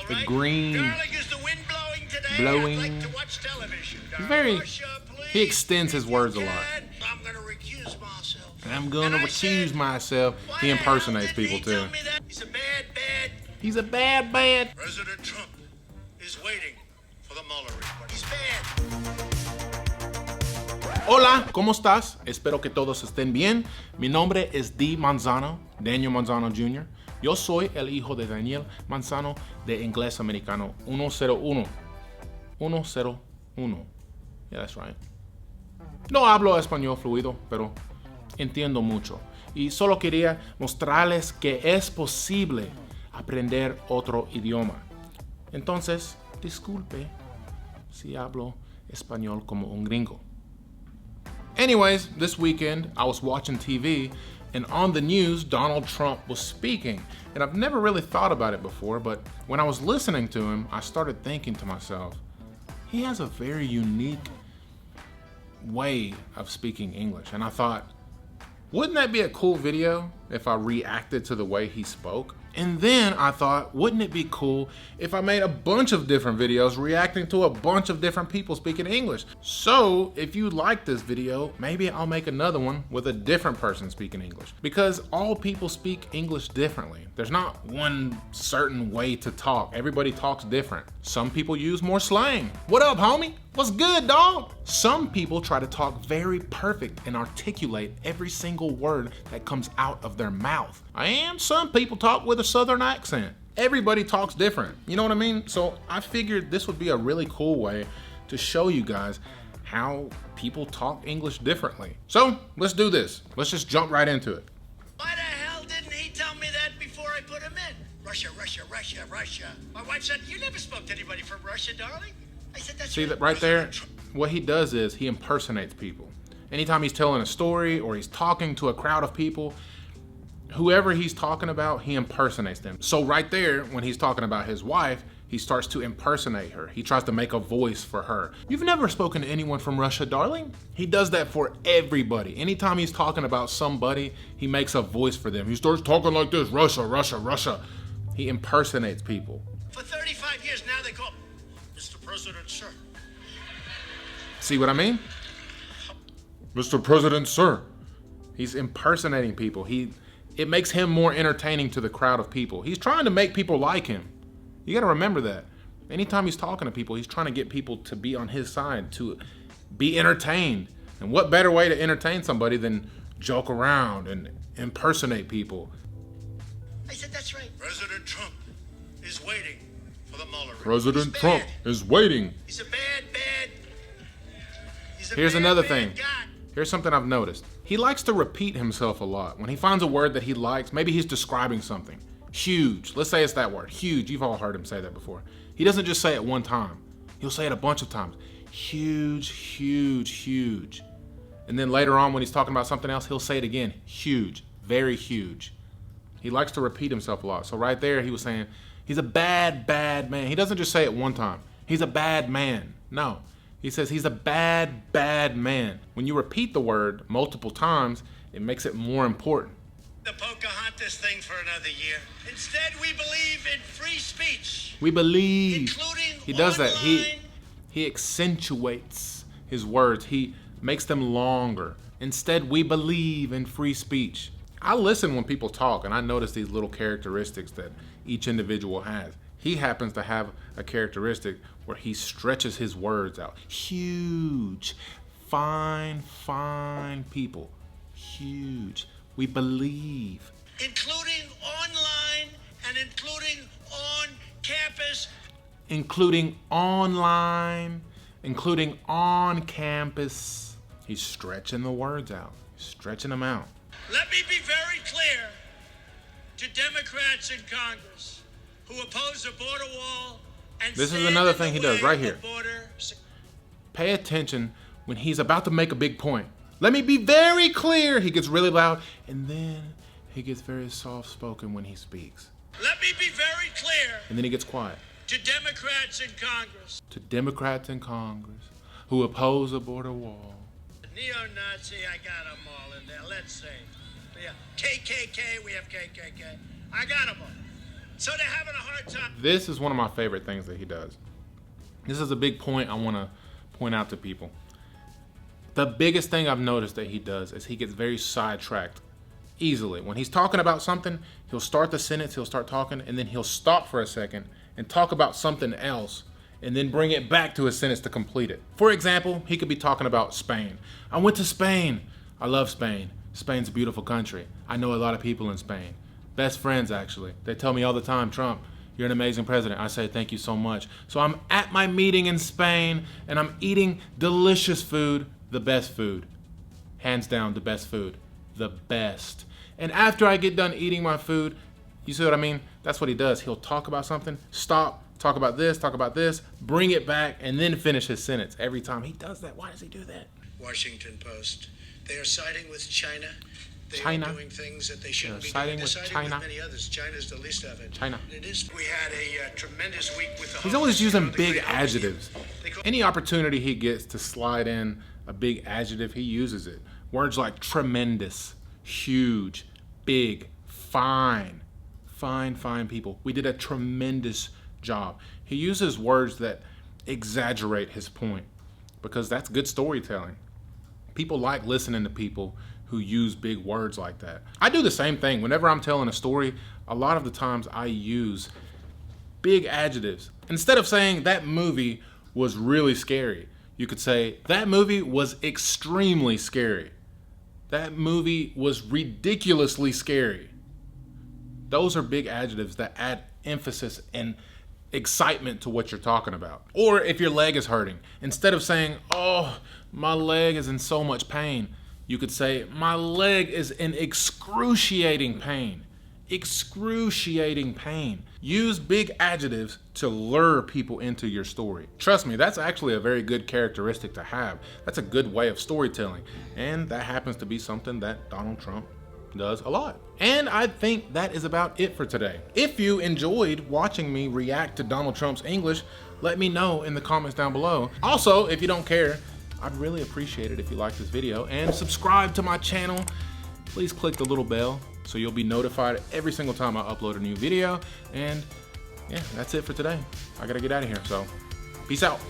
The right? green Darling, is the wind blowing today? blowing. I'd like to watch television. He's very, Russia, please, he extends his if you words a lot. can. I'm gonna recuse myself. I'm gonna And I recuse said, myself. why He the hell impersonates didn't people he too. tell me that? He's a bad. He's a bad. President Trump is waiting for the Mueller report. He's bad. Hola, ¿cómo estás? Espero que todos estén bien. Mi nombre es D. Manzano, Daniel Manzano Jr. Yo soy el hijo de Daniel Manzano de Inglés Americano 101. 101. Yeah, that's right. No hablo español fluido, pero entiendo mucho. Y solo quería mostrarles que es posible aprender otro idioma. Entonces, disculpe si hablo español como un gringo. Anyways, this weekend I was watching TV and on the news Donald Trump was speaking. And I've never really thought about it before, but when I was listening to him, I started thinking to myself, he has a very unique way of speaking English. And I thought, wouldn't that be a cool video if I reacted to the way he spoke? And then I thought, wouldn't it be cool if I made a bunch of different videos reacting to a bunch of different people speaking English? So if you like this video, maybe I'll make another one with a different person speaking English. Because all people speak English differently. There's not one certain way to talk. Everybody talks different. Some people use more slang. What up, homie? What's good, dog? Some people try to talk very perfect and articulate every single word that comes out of their mouth. And some people talk with a southern accent. Everybody talks different. You know what I mean? So I figured this would be a really cool way to show you guys how people talk English differently. So let's do this. Let's just jump right into it. Why the hell didn't he tell me that before I put him in? Russia. My wife said, you never spoke to anybody from Russia, darling. I said, that's See that right there? What he does is he impersonates people. Anytime he's telling a story or he's talking to a crowd of people, whoever he's talking about, he impersonates them. So right there, when he's talking about his wife, he starts to impersonate her. He tries to make a voice for her. You've never spoken to anyone from Russia, darling? He does that for everybody. Anytime he's talking about somebody, he makes a voice for them. He starts talking like this, Russia. He impersonates people. For 35 years now, they call Mr. President, sir. See what I mean? Mr. President, sir. He's impersonating people. It makes him more entertaining to the crowd of people. He's trying to make people like him. You gotta remember that. Anytime he's talking to people, he's trying to get people to be on his side, to be entertained. And what better way to entertain somebody than joke around and impersonate people? I said, that's right. President Trump is waiting for the Mueller report. President He's Trump bad. is waiting. He's a bad. He's a Here's bad, another bad thing. guy. Here's something I've noticed. He likes to repeat himself a lot. When he finds a word that he likes, maybe he's describing something. Huge. Let's say it's that word. Huge. You've all heard him say that before. He doesn't just say it one time. He'll say it a bunch of times. Huge. And then later on when he's talking about something else, he'll say it again. Huge. Very huge. He likes to repeat himself a lot. So right there he was saying, he's a bad man. He doesn't just say it one time. He's a bad man. No. He says he's a bad man. When you repeat the word multiple times, it makes it more important. The Pocahontas thing for another year. Instead, we believe in free speech. We believe. Including He does that. online. He accentuates his words. He makes them longer. Instead, we believe in free speech. I listen when people talk and I notice these little characteristics that each individual has. He happens to have a characteristic where he stretches his words out. Huge, fine people. Huge. We believe. Including online and including on campus. Including online, including on campus. He's stretching the words out. He's stretching them out. Let me be very clear to Democrats in Congress who oppose the border wall and This is stand another in thing the he does way right of here. border Pay attention when he's about to make a big point. Let me be very clear. He gets really loud and then he gets very soft-spoken when he speaks. Let me be very clear And then he gets quiet. to Democrats in Congress. To Democrats in Congress who oppose a border wall. Neo-Nazi, I got them all in there. Let's see. Yeah. KKK, we have KKK. I got them all. So they're having a hard time. This is one of my favorite things that he does. This is a big point I want to point out to people. The biggest thing I've noticed that he does is he gets very sidetracked easily. When he's talking about something, he'll start the sentence, he'll start talking, and then he'll stop for a second and talk about something else and then bring it back to his sentence to complete it. For example, he could be talking about Spain. I went to Spain. I love Spain. Spain's a beautiful country. I know a lot of people in Spain. Best friends, actually. They tell me all the time, Trump, you're an amazing president. I say, thank you so much. So I'm at my meeting in Spain, and I'm eating delicious food, the best food. Hands down, the best food. The best. And after I get done eating my food, you see what I mean? That's what he does. He'll talk about something, stop, talk about this, bring it back, and then finish his sentence. Every time he does that, why does he do that? Washington Post. They are siding with China. They China. are doing things that they shouldn't be siding doing. with They're siding China. with many others. China's the least of it. China. It is. We had a tremendous week with the. He's always using the big great host. adjectives. Any opportunity he gets to slide in a big adjective, he uses it. Words like tremendous, huge, big, fine. Fine people. We did a tremendous job. He uses words that exaggerate his point because that's good storytelling. People like listening to people who use big words like that. I do the same thing. Whenever I'm telling a story, a lot of the times I use big adjectives. Instead of saying that movie was really scary, you could say that movie was extremely scary. That movie was ridiculously scary. Those are big adjectives that add emphasis and excitement to what you're talking about. Or if your leg is hurting, instead of saying, oh, my leg is in so much pain, you could say, my leg is in excruciating pain. Excruciating pain. Use big adjectives to lure people into your story. Trust me, that's actually a very good characteristic to have. That's a good way of storytelling. And that happens to be something that Donald Trump does a lot. And I think that is about it for today. If you enjoyed watching me react to Donald Trump's English, let me know in the comments down below. Also, if you don't care, I'd really appreciate it if you like this video and subscribe to my channel. Please click the little bell so you'll be notified every single time I upload a new video. And yeah, that's it for today. I gotta get out of here, so peace out.